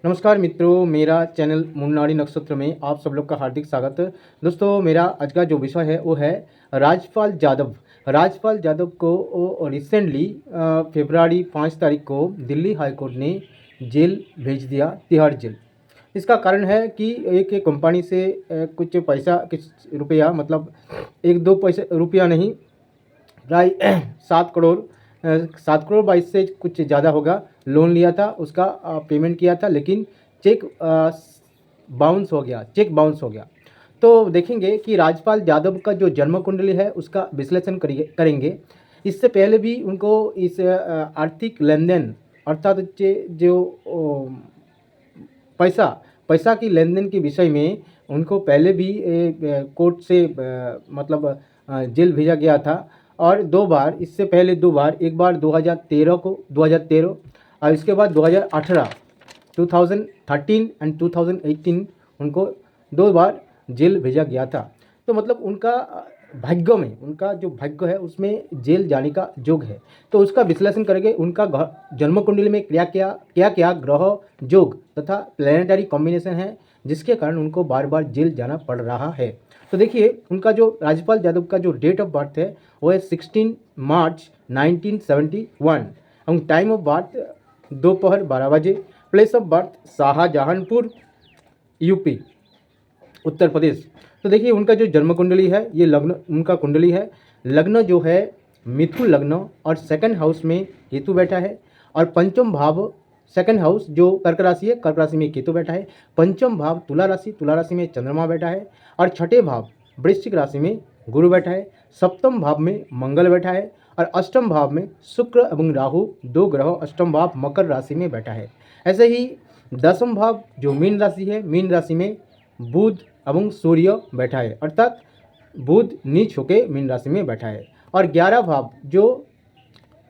नमस्कार मित्रों, मेरा चैनल मुन्नाडी नक्षत्र में आप सब लोग का हार्दिक स्वागत है। दोस्तों, मेरा आज का जो विषय है वो है राजपाल यादव। राजपाल यादव को रिसेंटली फरवरी 5 तारीख को दिल्ली हाई कोर्ट ने जेल भेज दिया, तिहाड़ जेल। इसका कारण है कि एक कंपनी से कुछ पैसा, कुछ रुपया, मतलब एक दो पैसे रुपया नहीं, प्राय 7 करोड़ 7 करोड़ 22 से कुछ ज़्यादा होगा, लोन लिया था, उसका पेमेंट किया था, लेकिन चेक बाउंस हो गया। तो देखेंगे कि राजपाल यादव का जो जन्म कुंडली है उसका विश्लेषण करेंगे। इससे पहले भी उनको इस आर्थिक लेन देन, अर्थात जो पैसा पैसा की लेन देन के विषय में उनको पहले भी कोर्ट से मतलब जेल भेजा गया था, और 2 बार, इससे पहले 2 बार, एक बार 2013 और इसके बाद 2018, 2013 एंड 2018 उनको 2 बार जेल भेजा गया था। तो मतलब उनका भाग्य में, उनका जो भाग्य है उसमें जेल जाने का योग है। तो उसका विश्लेषण करेंगे। उनका जन्म कुंडली में क्या क्या ग्रह योग तथा प्लैनेटरी कॉम्बिनेशन है जिसके कारण उनको बार बार जेल जाना पड़ रहा है। तो देखिए, उनका जो राजपाल यादव का जो डेट ऑफ बर्थ है वो है 16 मार्च 1971 और टाइम ऑफ बर्थ दोपहर 12 बजे। Place of birth Shahjahanpur, UP, Uttar Pradesh. तो देखिए, उनका जो जन्म कुंडली है, ये लग्न उनका कुंडली है। लग्न जो है मिथुन लग्न, और सेकंड हाउस में केतु बैठा है, और पंचम भाव, सेकंड हाउस जो कर्क राशि है, कर्क राशि में केतु बैठा है। पंचम भाव तुला राशि में चंद्रमा बैठा है, और छठे भाव वृश्चिक राशि में गुरु बैठा है। सप्तम भाव में मंगल बैठा है, और अष्टम भाव में शुक्र एवं राहु, 2 ग्रह अष्टम भाव मकर राशि में बैठा है। ऐसे ही दसम भाव जो मीन राशि है, मीन राशि में बुध एवं सूर्य बैठा है, अर्थात बुध नीच होकर मीन राशि में बैठा है। और 11 भाव जो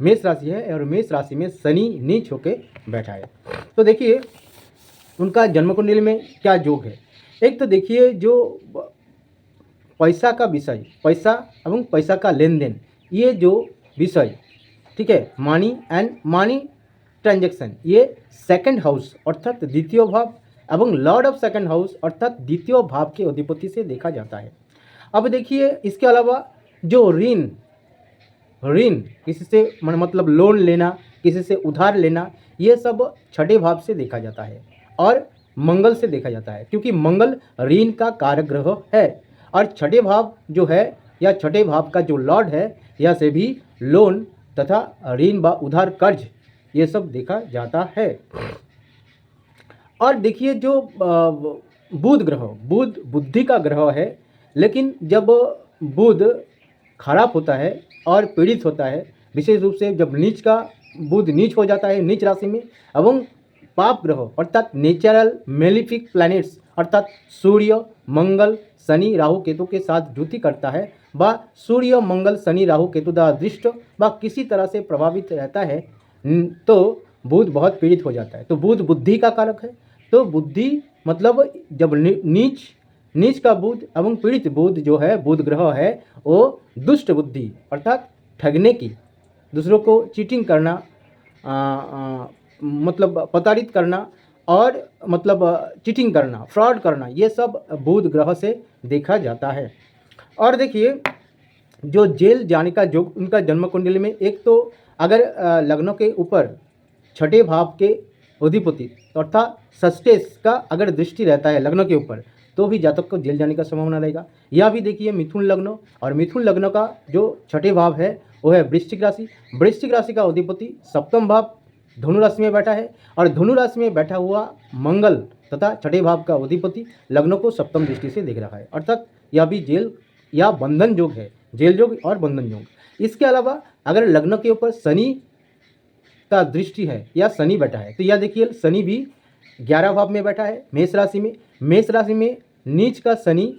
मेष राशि है, और मेष राशि में शनि नीच होकर बैठा है। तो देखिए, उनका जन्म कुंडली में क्या योग है। एक तो देखिए, जो पैसा का विषय, पैसा एवं पैसा का लेन देन, ये जो विषय, ठीक है, मनी ट्रांजैक्शन, ये सेकंड हाउस अर्थात द्वितीय भाव एवं लॉर्ड ऑफ सेकंड हाउस अर्थात द्वितीय भाव के अधिपति से देखा जाता है। अब देखिए, इसके अलावा जो ऋण किसी से मतलब लोन लेना, किसी से उधार लेना, ये सब छठे भाव से देखा जाता है, और मंगल से देखा जाता है, क्योंकि मंगल ऋण का कारक ग्रह है। और छठे भाव जो है, या छठे भाव का जो लॉर्ड है, यह से भी लोन तथा ऋण व उधार कर्ज, ये सब देखा जाता है। और देखिए, जो बुध ग्रह, बुध बुद्धि का ग्रह है, लेकिन जब बुध खराब होता है और पीड़ित होता है, विशेष रूप से जब बुध नीच हो जाता है, नीच राशि में, एवं पाप ग्रह अर्थात नेचुरल मेलिफिक प्लैनेट्स अर्थात सूर्य, मंगल, शनि, राहु, केतु के साथ युति करता है, व सूर्य, मंगल, शनि, राहु, केतु द्वारा दृष्ट व किसी तरह से प्रभावित रहता है, तो बुध बहुत पीड़ित हो जाता है। तो बुध बुद्धि का कारक है। तो बुद्धि मतलब जब नीच का बुध एवं पीड़ित बुध जो है, बुध ग्रह है, वो दुष्ट बुद्धि अर्थात ठगने की, दूसरों को चीटिंग करना, मतलब प्रताड़ित करना, और मतलब चीटिंग करना, फ्रॉड करना, ये सब बुध ग्रह से देखा जाता है। और देखिए, जो जेल जाने का जो उनका जन्म कुंडली में, एक तो अगर लग्नों के ऊपर छठे भाव के अधिपति अर्थात सस्टेस का अगर दृष्टि रहता है लग्न के ऊपर, तो भी जातक को जेल जाने का संभावना रहेगा। यह भी देखिए, मिथुन लग्न, और मिथुन लग्न का जो छठे भाव है वो है वृश्चिक राशि। वृश्चिक राशि का अधिपति सप्तम भाव धनु राशि में बैठा है, और धनु राशि में बैठा हुआ मंगल तथा छठे भाव का अधिपति लग्न को सप्तम दृष्टि से देख रहा है, अर्थात यह भी जेल या बंधन योग है, जेल योग और बंधन योग। इसके अलावा अगर लग्न के ऊपर शनि का दृष्टि है या शनि बैठा है, तो यह देखिए, शनि भी 11 भाव में बैठा है, मेष राशि में। मेष राशि में नीच का शनि,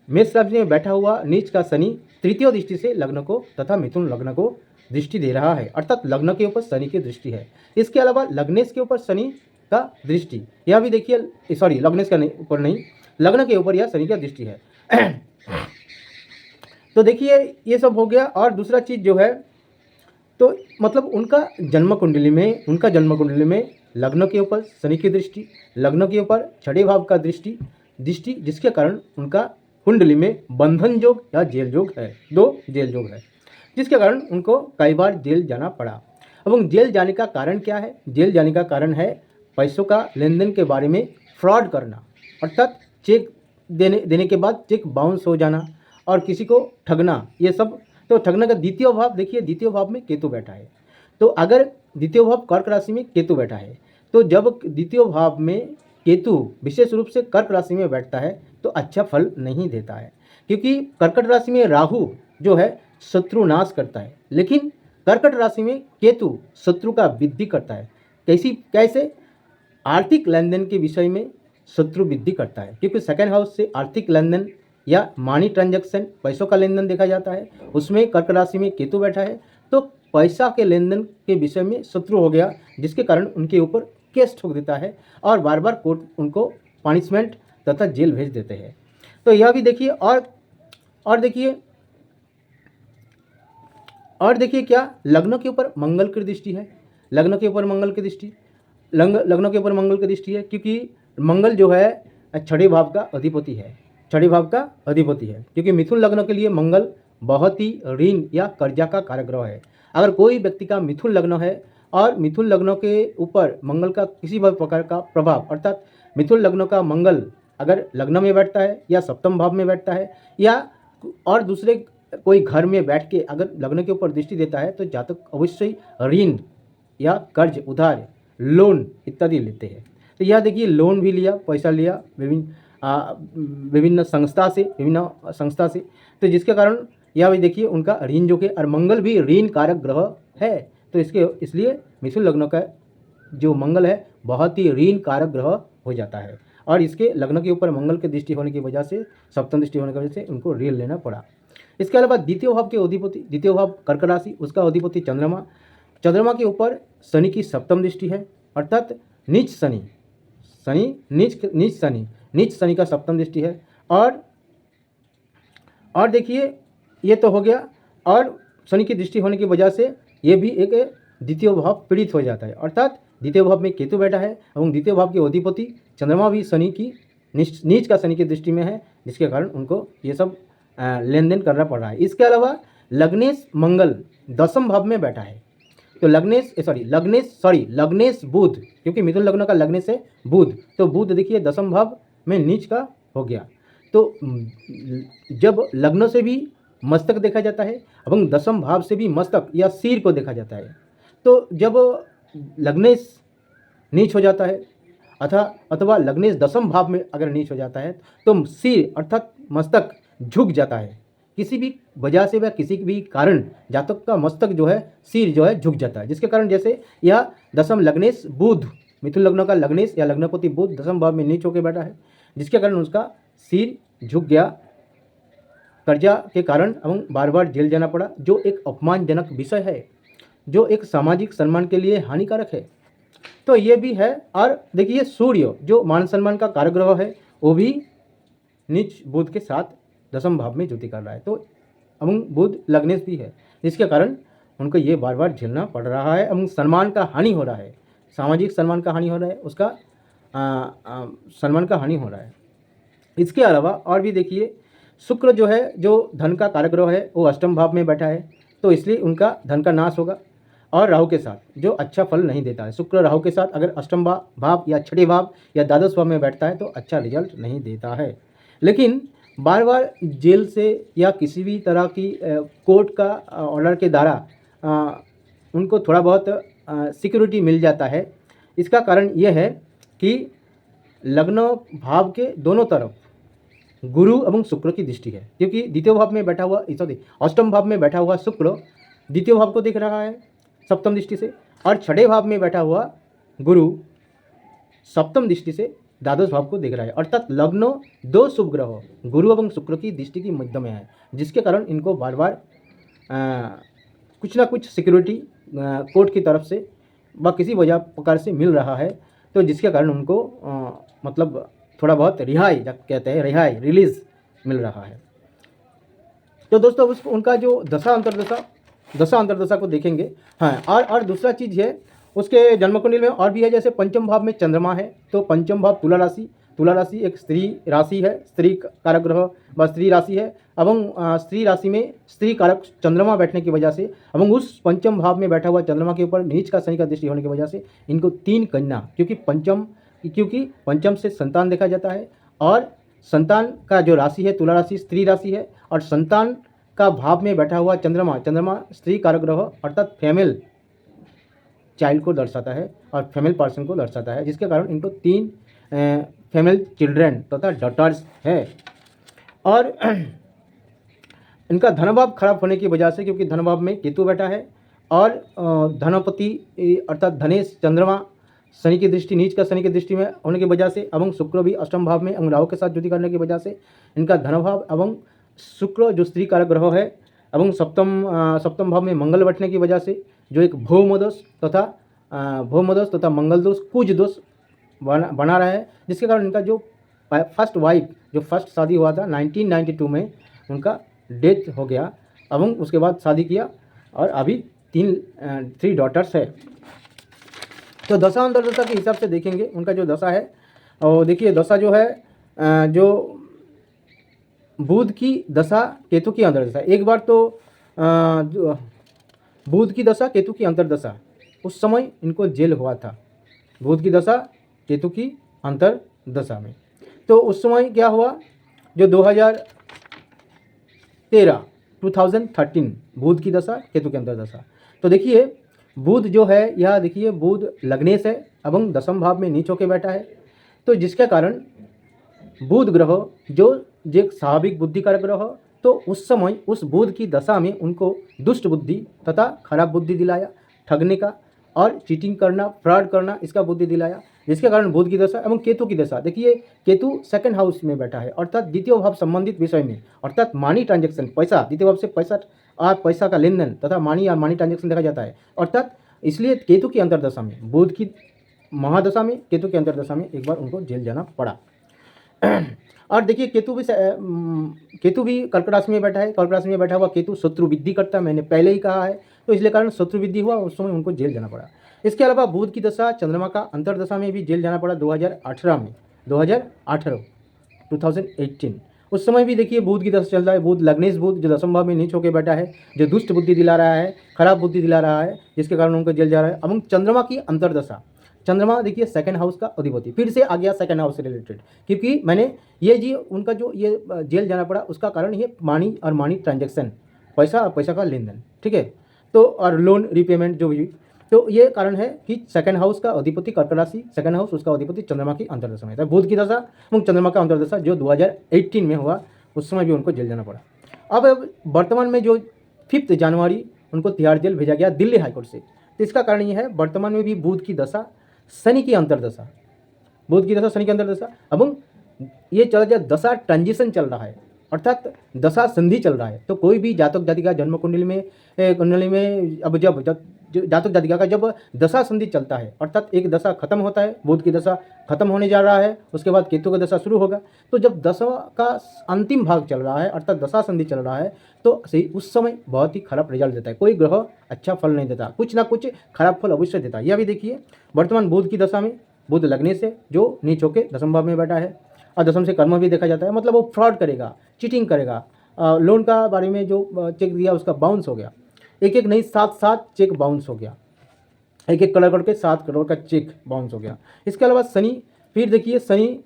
मेष राशि में बैठा हुआ नीच का शनि तृतीय दृष्टि से लग्न को तथा मिथुन लग्न को दृष्टि दे रहा है, अर्थात लग्न के ऊपर शनि की दृष्टि है। इसके अलावा लग्नेश के ऊपर शनि का दृष्टि, यह भी देखिए, सॉरी, लग्नेश का ऊपर नहीं, लग्न के ऊपर यह शनि का दृष्टि है। तो देखिए, ये सब हो गया। और दूसरा चीज़ जो है, तो मतलब उनका जन्म कुंडली में लग्न के ऊपर शनि की दृष्टि, लग्न के ऊपर छठे भाव का दृष्टि दृष्टि जिसके कारण उनका कुंडली में बंधन योग या जेल योग है, 2 जेल योग है, जिसके कारण उनको कई बार जेल जाना पड़ा। এবং जेल जाने का कारण क्या है? जेल जाने का कारण है पैसों का लेन देन के बारे में फ्रॉड करना, अर्थात चेक देने के बाद चेक बाउंस हो जाना और किसी को ठगना, ये सब। तो ठगने का द्वितीय भाव देखिए, द्वितीय भाव में केतु बैठा है। तो अगर द्वितीय भाव कर्क राशि में केतु बैठा है, तो जब द्वितीय भाव में केतु विशेष रूप से कर्क राशि में बैठता है तो अच्छा फल नहीं देता है, क्योंकि कर्कट राशि में राहु जो है शत्रु नाश करता है, लेकिन कर्कट राशि में केतु शत्रु का वृद्धि करता है। कैसे? आर्थिक लेन देन के विषय में शत्रु वृद्धि करता है, क्योंकि सेकंड हाउस से आर्थिक लेन देन या मनी ट्रांजैक्शन, पैसों का लेन देन देखा जाता है, उसमें कर्क राशि में केतु बैठा है तो पैसा के लेन देन के विषय में शत्रु हो गया, जिसके कारण उनके ऊपर केस ठोक देता है और बार बार कोर्ट उनको पनिशमेंट तथा जेल भेज देते हैं। तो यह भी देखिए। और देखिए क्या लग्न के ऊपर मंगल की दृष्टि है, लग्न के ऊपर मंगल की दृष्टि, लग्न के ऊपर मंगल की दृष्टि है, क्योंकि मंगल जो है छठे भाव का अधिपति है, छठे भाव का अधिपति है, क्योंकि मिथुन लग्न के लिए मंगल बहुत ही ऋण या कर्जा का कारक ग्रह है। अगर कोई व्यक्ति का मिथुन लग्न है और मिथुन लग्न के ऊपर मंगल का किसी भी प्रकार का प्रभाव, अर्थात मिथुन लग्न का मंगल अगर लग्न में बैठता है या सप्तम भाव में बैठता है या और दूसरे कोई घर में बैठ के अगर लग्न के ऊपर दृष्टि देता है, तो जातक अवश्य ही ऋण या कर्ज, उधार, लोन इत्यादि लेते हैं। तो यह देखिए लोन भी लिया, पैसा लिया विभिन्न संस्था से, तो जिसके कारण यह भी देखिए उनका ऋण जो कि, और मंगल भी ऋण कारक ग्रह है, तो इसलिए मिथुन लग्न का जो मंगल है बहुत ही ऋण कारक ग्रह हो जाता है, और इसके लग्न के ऊपर मंगल की दृष्टि होने की वजह से, सप्तम दृष्टि होने की वजह से उनको ऋण लेना पड़ा। इसके अलावा द्वितीय भाव के अधिपति, द्वितीय भाव कर्क राशि, उसका अधिपति चंद्रमा के ऊपर शनि की सप्तम दृष्टि है, अर्थात नीच शनि का सप्तम दृष्टि है। और देखिए ये तो हो गया, और शनि की दृष्टि होने की वजह से ये भी एक द्वितीय भाव पीड़ित हो जाता है, अर्थात द्वितीय भाव में केतु बैठा है और द्वितीय भाव के अधिपति चंद्रमा भी शनि की नीच का शनि की दृष्टि में है, जिसके कारण उनको ये सब लेन देन करना पड़ रहा है। इसके अलावा लग्नेश मंगल दसम भाव में बैठा है, तो लग्नेश बुध, क्योंकि मिथुन लग्न का लग्नेश है बुध, तो बुध देखिए दसम भाव में नीच का हो गया। तो जब लग्न से भी मस्तक देखा जाता है एवं दसम भाव से भी मस्तक या सिर को देखा जाता है, तो जब लग्नेश नीच हो जाता है अथवा लग्नेश दसम भाव में अगर नीच हो जाता है, तो सिर अर्थात मस्तक झुक जाता है, किसी भी वजह से व किसी भी कारण जातक का मस्तक जो है, सिर जो है झुक जाता है, जिसके कारण जैसे यह दसम लग्नेश बुध, मिथुन लग्न का लग्नेश या लग्नपति बुध दसम भाव में नीच होकर बैठा है, जिसके कारण उसका सिर झुक गया कर्जा के कारण एवं बार बार जेल जाना पड़ा, जो एक अपमानजनक विषय है, जो एक सामाजिक सम्मान के लिए हानिकारक है। तो ये भी है। और देखिए सूर्य जो मान सम्मान का कारक ग्रह है, वो भी नीच बुध के साथ दसम भाव में ज्योति कर रहा है, तो एवं बुध लग्नेश भी है, जिसके कारण उनको ये बार बार झेलना पड़ रहा है एवं सम्मान का हानि हो रहा है, सामाजिक सम्मान का हानि हो रहा है, उसका सम्मान का हानि हो रहा है। इसके अलावा और भी देखिए शुक्र जो है, जो धन का कारक ग्रह है, वो अष्टम भाव में बैठा है, तो इसलिए उनका धन का नाश होगा, और राहु के साथ जो अच्छा फल नहीं देता है। शुक्र राहु के साथ अगर अष्टम भाव या छठे भाव या द्वादश भाव में बैठता है तो अच्छा रिजल्ट नहीं देता है, लेकिन बार बार जेल से या किसी भी तरह की कोर्ट का ऑर्डर के द्वारा उनको थोड़ा बहुत सिक्योरिटी मिल जाता है। इसका कारण यह है कि लग्न भाव के दोनों तरफ गुरु एवं शुक्र की दृष्टि है, क्योंकि द्वितीय भाव में बैठा हुआ अष्टम भाव में बैठा हुआ शुक्र द्वितीय भाव को देख रहा है सप्तम दृष्टि से, और छठे भाव में बैठा हुआ गुरु सप्तम दृष्टि से द्वादश भाव को देख रहा है, अर्थात लग्न दो शुभ ग्रह गुरु एवं शुक्र की दृष्टि की मध्य में है, जिसके कारण इनको बार बार कुछ ना कुछ सिक्योरिटी कोर्ट की तरफ से व किसी वजह प्रकार से मिल रहा है, तो जिसके कारण उनको मतलब थोड़ा बहुत रिहाई कहते हैं, रिलीज मिल रहा है। तो दोस्तों उसको उनका जो दशा अंतरदशा को देखेंगे। हाँ, और दूसरा चीज़ है उसके जन्म कुंडली में और भी है, जैसे पंचम भाव में चंद्रमा है, तो पंचम भाव तुला राशि एक स्त्री राशि है, स्त्री कारक ग्रह व स्त्री राशि है। एवं स्त्री राशि में स्त्री कारक चंद्रमा बैठने की वजह से एवं उस पंचम भाव में बैठा हुआ चंद्रमा के ऊपर नीच का शनि का दृष्टि होने की वजह से इनको 3 कन्या, क्योंकि पंचम से संतान देखा जाता है, और संतान का जो राशि है तुला राशि स्त्री राशि है, और संतान का भाव में बैठा हुआ चंद्रमा स्त्री कारक ग्रह अर्थात फीमेल चाइल्ड को दर्शाता है और फीमेल पर्सन को दर्शाता है, जिसके कारण इनको 3 फीमेल चिल्ड्रेन तथा डॉटर्स है। और इनका धनभाव खराब होने की वजह से, क्योंकि धनभाव में केतु बैठा है और धनपति अर्थात धनेश चंद्रमा शनि की दृष्टि नीच का शनि की दृष्टि में होने की वजह से एवं शुक्र भी अष्टम भाव में एवं राहु के साथ युति करने की वजह से इनका धनभाव एवं शुक्र जो स्त्री कारक ग्रह है एवं सप्तम भाव में मंगल बैठने की वजह से जो एक भौमदोष तथा मंगल दोष कुज दोष बना रहा है, जिसके कारण इनका जो फर्स्ट शादी हुआ था 1992 में उनका डेथ हो गया एवं उसके बाद शादी किया और अभी 3 डॉटर्स है। तो दशा अंतर्दशा के हिसाब से देखेंगे उनका जो दशा है, और देखिए दशा जो है जो बुध की दशा केतु की अंतर्दशा, एक बार तो बुध की दशा केतु की अंतर्दशा, उस समय इनको जेल हुआ था, बुध की दशा केतु की अंतर्दशा में। तो उस समय क्या हुआ, जो 2013 बुध की दशा केतु की अंतर्दशा। तो देखिए बुध जो है यह देखिए बुध लग्नेश है एवं दशम भाव में नीच होकर बैठा है, तो जिसके कारण बुध ग्रह जो एक स्वाभाविक बुद्धि कारक ग्रह, तो उस समय उस बुध की दशा में उनको दुष्ट बुद्धि तथा खराब बुद्धि दिलाया, ठगने का और चीटिंग करना, फ्रॉड करना, इसका बुद्धि दिलाया, जिसके कारण बुध की दशा एवं केतु की दशा। देखिए केतु 2nd हाउस में बैठा है अर्थात द्वितीय भाव संबंधित विषय में, अर्थात मनी ट्रांजैक्शन, पैसा, द्वितीय भाव से पैसा का लेन देन तथा मनी ट्रांजैक्शन देखा जाता है, अर्थात इसलिए केतु की अंतर्दशा में, बुध की महादशा में केतु की अंतर्दशा में एक बार उनको जेल जाना पड़ा। और देखिए केतु भी कर्क राशि में बैठा है, कर्क राशि में बैठा हुआ केतु शत्रु वृद्धि करता है, मैंने पहले ही कहा है, तो इसलिए कारण शत्रु वृद्धि हुआ, उस समय उनको जेल जाना पड़ा। इसके अलावा बुध की दशा चंद्रमा का अंतर्दशा में भी जेल जाना पड़ा 2018, उस समय भी देखिए बुध की दशा चल रहा है, बुध लग्नेश बुध जो दशम भाव में नीच होकर बैठा है, जो दुष्ट बुद्धि दिला रहा है, खराब बुद्धि दिला रहा है, जिसके कारण उनको जेल जा रहा है। एवं चंद्रमा की अंतर्दशा, चंद्रमा देखिए 2nd हाउस का अधिपति, फिर से आ गया 2nd हाउस से रिलेटेड, क्योंकि मैंने ये जी उनका जो ये जेल जाना पड़ा उसका कारण ये मनी ट्रांजैक्शन, पैसा का लेन देन, ठीक है, तो और लोन रीपेमेंट जो भी, तो ये कारण है कि 2nd हाउस का अधिपति कर्क राशि, 2nd हाउस उसका अधिपति चंद्रमा की अंतर्दशा में था, बुध की दशा एवं चंद्रमा का अंतर्दशा जो 2018 में हुआ, उस समय भी उनको जेल जाना पड़ा। अब वर्तमान में जो 5 जनवरी उनको तिहाड़ जेल भेजा गया दिल्ली हाईकोर्ट से, तो इसका कारण ये है वर्तमान में भी बुध की दशा शनि की अंतर्दशा, एवं ये चल जाए दशा ट्रांजिशन चल रहा है, अर्थात दशा संधि चल रहा है। तो कोई भी जातक जातिका जन्म कुंडली में अब जब जातक जातिका का जब दशा संधि चलता है, अर्थात एक दशा खत्म होता है, बुध की दशा खत्म होने जा रहा है, उसके बाद केतु की दशा शुरू होगा, तो जब दशा का अंतिम भाग चल रहा है अर्थात दशा संधि चल रहा है, तो सही उस समय बहुत ही खराब रिजल्ट देता है, कोई ग्रह अच्छा फल नहीं देता, कुछ ना कुछ खराब फल अवश्य देता है। यह भी देखिए वर्तमान बुध की दशा में बुध लगने से जो नीच होकर दशम भाव में बैठा है, और दशम से कर्म भी देखा जाता है, मतलब वो फ्रॉड करेगा, चीटिंग करेगा, लोन का बारे में जो चेक दिया उसका बाउंस हो गया, एक नहीं 7 चेक बाउंस हो गया, 1 करोड़ करके 7 करोड़ का चेक बाउंस हो गया। इसके अलावा शनि, फिर देखिए शनि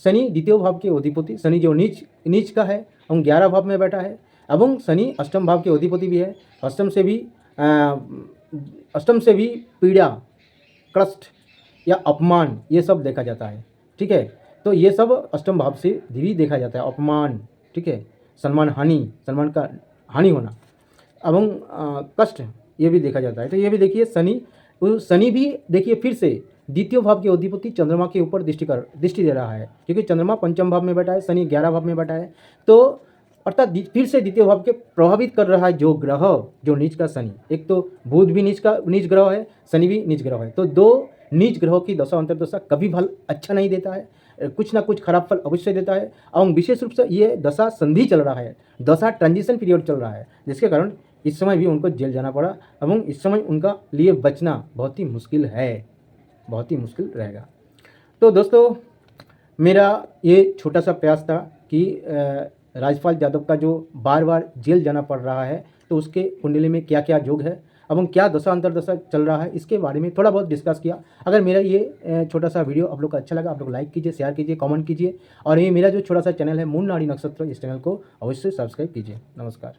द्वितीय भाव के अधिपति, शनि जो नीच का है एवं 11 भाव में बैठा है, एवं शनि अष्टम भाव के अधिपति भी है, अष्टम से भी पीड़ा, कष्ट या अपमान ये सब देखा जाता है, ठीक है, तो ये सब अष्टम भाव से भी देखा जाता है, अपमान, ठीक है, सम्मान का हानि होना एवं कष्ट ये भी देखा जाता है। तो ये भी देखिए शनि भी देखिए फिर से द्वितीय भाव के अधिपति चंद्रमा के ऊपर दृष्टि दे रहा है, क्योंकि चंद्रमा पंचम भाव में बैठा है, शनि 11 भाव में बैठा है, तो अर्थात फिर से द्वितीय भाव के प्रभावित कर रहा है जो ग्रह, जो नीच का शनि, एक तो बुध भी नीच ग्रह है, शनि भी नीच ग्रह है, तो 2 नीच ग्रहों की दशा अंतर्दशा कभी फल अच्छा नहीं देता है, कुछ ना कुछ खराब फल अवश्य देता है। और विशेष रूप से ये दशा संधि चल रहा है, दशा ट्रांजिशन पीरियड चल रहा है, जिसके कारण इस समय भी उनको जेल जाना पड़ा एवं इस समय उनका लिए बचना बहुत ही मुश्किल है, बहुत ही मुश्किल रहेगा। तो दोस्तों, मेरा ये छोटा सा प्रयास था कि राजपाल यादव का जो बार बार जेल जाना पड़ रहा है, तो उसके कुंडली में क्या क्या योग है एवं क्या दशा अंतर्दशा चल रहा है, इसके बारे में थोड़ा बहुत डिस्कस किया। अगर मेरा ये छोटा सा वीडियो आप लोग को अच्छा लगा, आप लोग लाइक कीजिए, शेयर कीजिए, कमेंट कीजिए और ये मेरा जो छोटा सा चैनल है मून नाड़ी नक्षत्र, इस चैनल को अवश्य सब्सक्राइब कीजिए। नमस्कार।